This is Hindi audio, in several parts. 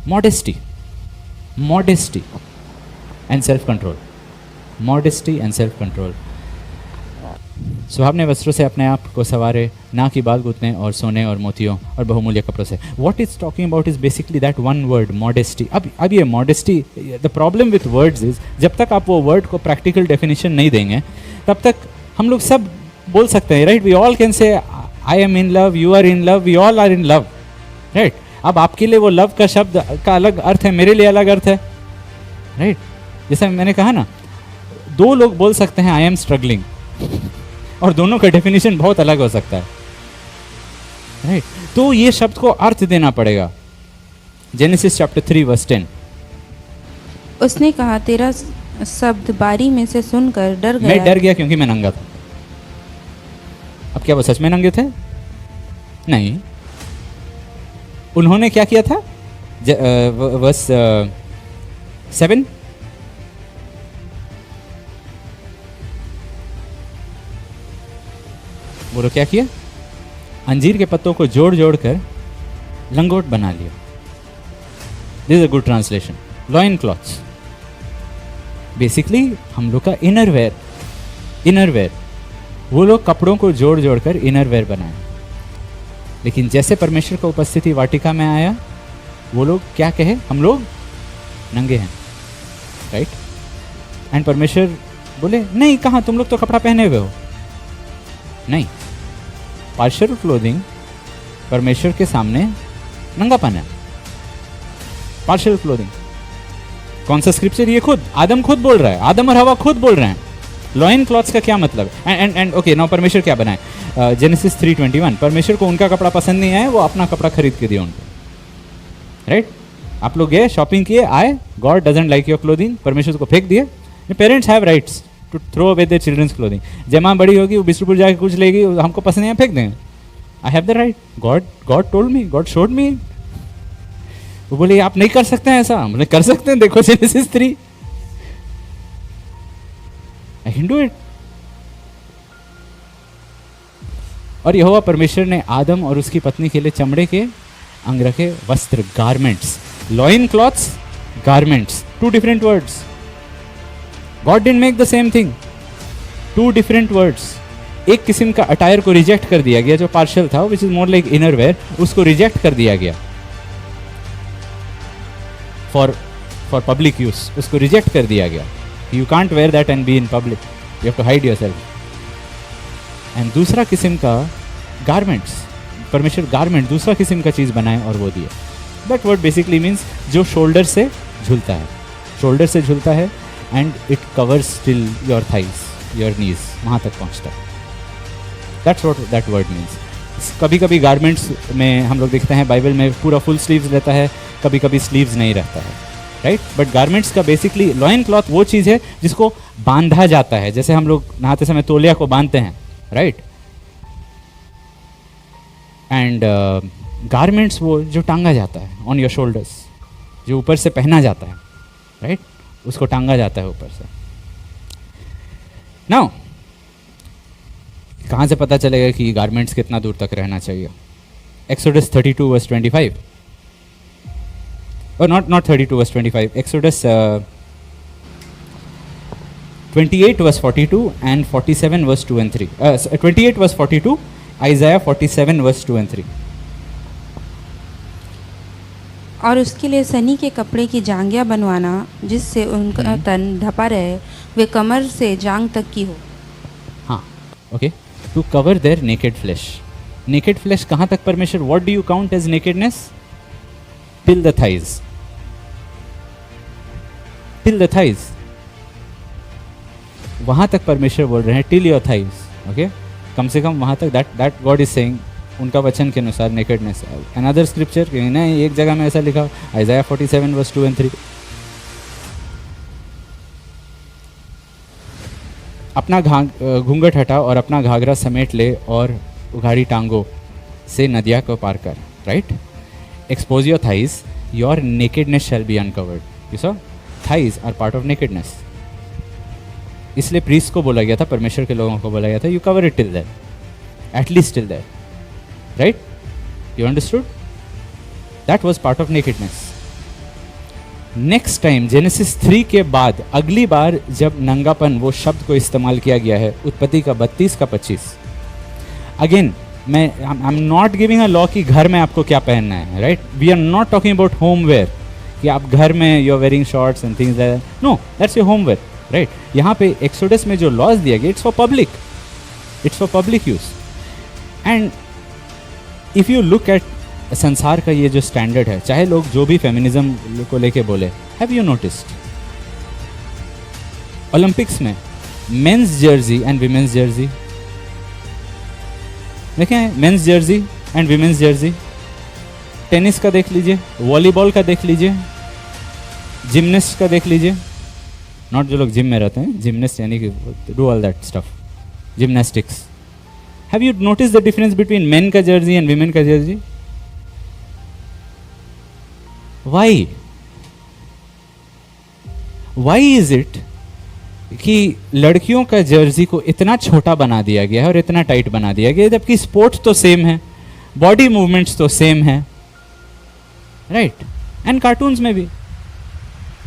Modesty, modesty and self control, modesty and self control. सुहावने वस्त्रों से अपने आप को सवारे, ना कि बाल गूंथने और सोने और मोतियों और बहुमूल्य कपड़ों से। What is talking about is basically that one word, modesty. अब ये modesty, the problem with words is जब तक आप वो वर्ड को प्रैक्टिकल डेफिनेशन नहीं देंगे तब तक हम लोग सब बोल सकते हैं, right. We all can say I am in love, you are in love, we all are in love, right. अब आपके लिए वो लव का शब्द का अलग अर्थ है, मेरे लिए अलग अर्थ है, राइट। जैसे मैंने कहा ना, दो लोग बोल सकते हैं आई एम स्ट्रगलिंग और दोनों का डेफिनेशन बहुत अलग हो सकता है, राइट। तो ये शब्द को अर्थ देना पड़ेगा। जेनेसिस चैप्टर 3 वर्स 10, उसने कहा तेरा शब्द बारी में से सुनकर डर गया। मैं डर गया क्योंकि मैं नंगा था। अब क्या वो सच में नंगे थे? नहीं। उन्होंने क्या किया था? वर्स 7, बोलो क्या किया? अंजीर के पत्तों को जोड़ जोड़ कर लंगोट बना लिया। This is a good translation. Loin cloths, basically हम लोग का इनर वेयर, इनर वेयर। वो लोग कपड़ों को जोड़ जोड़ कर इनर वेयर बनाए। लेकिन जैसे परमेश्वर का उपस्थिति वाटिका में आया, वो लोग क्या कहे? हम लोग नंगे हैं, राइट। एंड परमेश्वर बोले नहीं, कहाँ, तुम लोग तो कपड़ा पहने हुए हो। नहीं, पार्शियल क्लोथिंग परमेश्वर के सामने नंगापन है। पार्शियल क्लोथिंग, कौन सा स्क्रिप्चर? ये खुद आदम खुद बोल रहा है, आदम और हवा खुद बोल रहे हैं। लॉइन क्लॉथ्स का क्या मतलब? एंड ओके, नाउ परमेश्वर क्या बनाए? जेनेसिस 3:21, परमेश्वर को उनका कपड़ा पसंद नहीं आया, वो अपना कपड़ा खरीद के दिया उनको, राइट। आप लोग गए, शॉपिंग किए, आए, God doesn't like your clothing, परमेश्वर को फेंक दिए। Parents have rights to throw away their children's clothing. जब माँ बड़ी होगी, वो बिस्कुट जाके कुछ लेगी, हमको पसंद नहीं है, फेंक देंगे। I have the right, God told me, God showed me. वो बोले आप नहीं कर सकते हैं ऐसा। हमने कर सकते हैं, देखो genesis 3, I can do it. और यहोवा परमेश्वर ने आदम और उसकी पत्नी के लिए चमड़े के अंगरखे वस्त्र, garments, loin cloths, garments, two different words. God didn't make the same thing, two different words. एक किस्म का अटायर को रिजेक्ट कर दिया गया जो पार्शियल था, which is more like inner wear, उसको रिजेक्ट कर दिया गया फॉर पब्लिक यूज, उसको रिजेक्ट कर दिया गया। You can't wear that and be in public, you have to hide yourself. And दूसरा किस्म का गारमेंट्स, परमेश्वर गारमेंट दूसरा किस्म का चीज बनाए और वो दिए। दैट वर्ड बेसिकली मीन्स जो शोल्डर से झूलता है, शोल्डर से झूलता है, and it covers till your thighs, your knees, वहां तक पहुंचता है। That's what that word means. कभी कभी गारमेंट्स में हम लोग देखते हैं बाइबल में पूरा फुल स्लीव्स रहता है, कभी कभी स्लीव्स नहीं रहता है, राइट। बट गारमेंट्स का बेसिकली लॉइन क्लॉथ वो चीज़ है जिसको बांधा जाता है, जैसे हम लोग नहाते समय तौलिया को बांधते हैं, राइट। एंड गारमेंट्स वो जो टांगा जाता है ऑन योर शोल्डर्स, जो ऊपर से पहना जाता है, राइट, उसको टांगा जाता है ऊपर से। नाउ कहाँ से पता चलेगा कि गारमेंट्स कितना दूर तक रहना चाहिए? Exodus 32 verse 25, or not 32 verse 25, Exodus 28 verse 42 and 47 verse 2 and 3, 28 verse 42, Isaiah 47 verse 2 and 3। और उसके लिए सनी के कपड़े की जांघियाँ बनवाना जिससे उनका तन ढपा रहे, वे कमर से जांग तक की हो। हाँ, okay, to cover their naked flesh. Naked flesh कहाँ तक परमेश्वर? What do you count as nakedness? Till the thighs, till the thighs, वहां तक परमेश्वर बोल रहे हैं, टिल योर थाइज, ओके, कम से कम वहां तक। दैट गॉड इज सेइंग, उनका वचन के अनुसार नेकेडनेस। अनदर स्क्रिप्चर नहीं, एक जगह में ऐसा लिखा, आइज़ाया 47 वर्स 2 and 3। अपना घूंघट हटा और अपना घाघरा समेट ले और उघाड़ी टांगों से नदिया को पार कर, right. Expose your thighs, your nakedness shall be uncovered. You saw, thighs are part of nakedness. इसलिए प्रीस्ट को बोला गया था, परमेश्वर के लोगों को बोला गया था, you cover it till there, at least till there, right. You understood? That was part of nakedness. Next time Genesis 3 के बाद अगली बार जब नंगापन वो शब्द को इस्तेमाल किया गया है, उत्पत्ति का 32 का 25, अगेन मैं I am not giving a law कि घर में आपको क्या पहनना है, right? We are not talking about home wear कि आप घर में you are wearing shorts and things like that, no, that's your home wear, right? यहाँ पे एक्सोडस में जो लॉज दिया गया, it's for public use. And if you look at संसार का ये जो स्टैंडर्ड है, चाहे लोग जो भी फेमिनिज्म को लेके बोले, हैव यू नोटिस्ड ओलंपिक्स में men's jersey and women's jersey देखें, men's jersey and women's jersey, tennis का देख लीजिए, वॉलीबॉल का देख लीजिए, जिमनास्ट का देख लीजिए, नॉट जो लोग जिम में रहते हैं, जिमनास्ट यानी कि do all that stuff, gymnastics. Have you notice the difference between main का जर्सी एंड विमेन का जर्सी? वाई इज इट कि लड़कियों का जर्सी को इतना छोटा बना दिया गया है और इतना टाइट बना दिया गया है, जबकि स्पोर्ट्स तो सेम है, बॉडी मूवमेंट्स तो सेम है, राइट? एंड कार्टून्स में भी,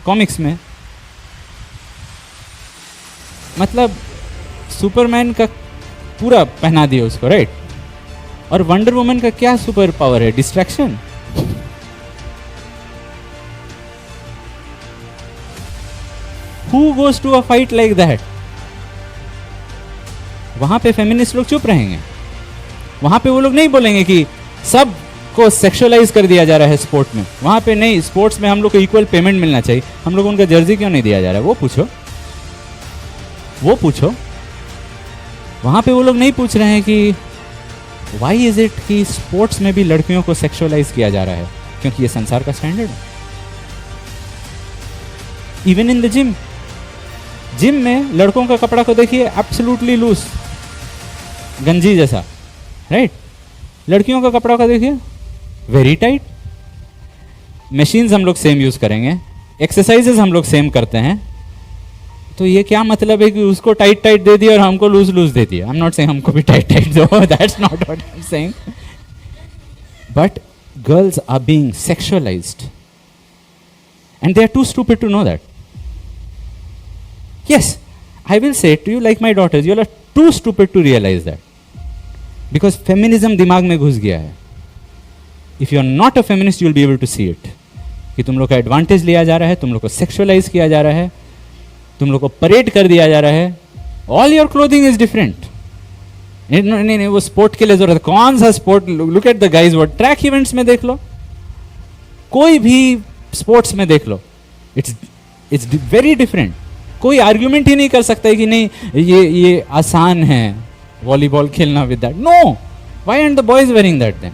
कॉमिक्स में, मतलब सुपरमैन का पूरा पहना दिया उसको, राइट? और वंडर वुमन का क्या सुपर पावर है? Distraction. Who goes to a fight like that? वहां पे फेमिनिस्ट लोग चुप रहेंगे. वहां पे वो लोग नहीं बोलेंगे कि सब को सेक्सुअलाइज कर दिया जा रहा है स्पोर्ट में. वहां पे नहीं, स्पोर्ट्स में हम लोग को इक्वल पेमेंट मिलना चाहिए, हम लोग उनका जर्सी क्यों नहीं दिया जा रहा है, वो पूछो. वहां पे वो लोग नहीं पूछ रहे हैं कि वाई इज इट कि स्पोर्ट्स में भी लड़कियों को सेक्सुअलाइज किया जा रहा है, क्योंकि ये संसार का स्टैंडर्ड है. इवन इन द जिम में लड़कों का कपड़ा को देखिए, एब्सोल्युटली लूज, गंजी जैसा, राइट? लड़कियों का कपड़ा को देखिए, वेरी टाइट. मशीन्स हम लोग सेम यूज करेंगे, एक्सरसाइजेस हम लोग सेम करते हैं, तो ये क्या मतलब है कि उसको टाइट दे दिया और हमको लूज दे दिया? आई एम नॉट सेइंग हमको भी टाइट दो, that's not what I am saying, but girls are being sexualized and they are too stupid to know that. Yes, I will say to you like my daughters, you all are too stupid to realize that. Because feminism दिमाग में घुस गया है. If you are not a feminist, you will be able to see it. कि तुम लोग का एडवांटेज लिया जा रहा है, तुम लोग को सेक्सुअलाइज किया जा रहा है, तुम लोग को परेड कर दिया जा रहा है. All your clothing is different. नहीं, वो स्पोर्ट के लिए जरूरत है. कौन सा sport? Look at the guys, वो ट्रैक इवेंट्स में देख लो, कोई भी स्पोर्ट्स में देख लो, इट्स वेरी डिफरेंट. कोई आर्ग्यूमेंट ही नहीं कर सकता है कि नहीं ये आसान है वॉलीबॉल खेलना with that. No, why aren't the boys wearing that then?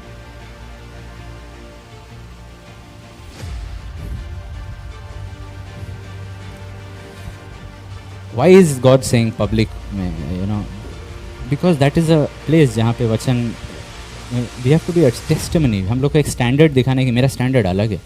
Why is God saying public में, you know, because that is a place जहाँ पे वचन, we have to be a testimony. हम लोग को एक स्टैंडर्ड दिखाने की, मेरा स्टैंडर्ड अलग है.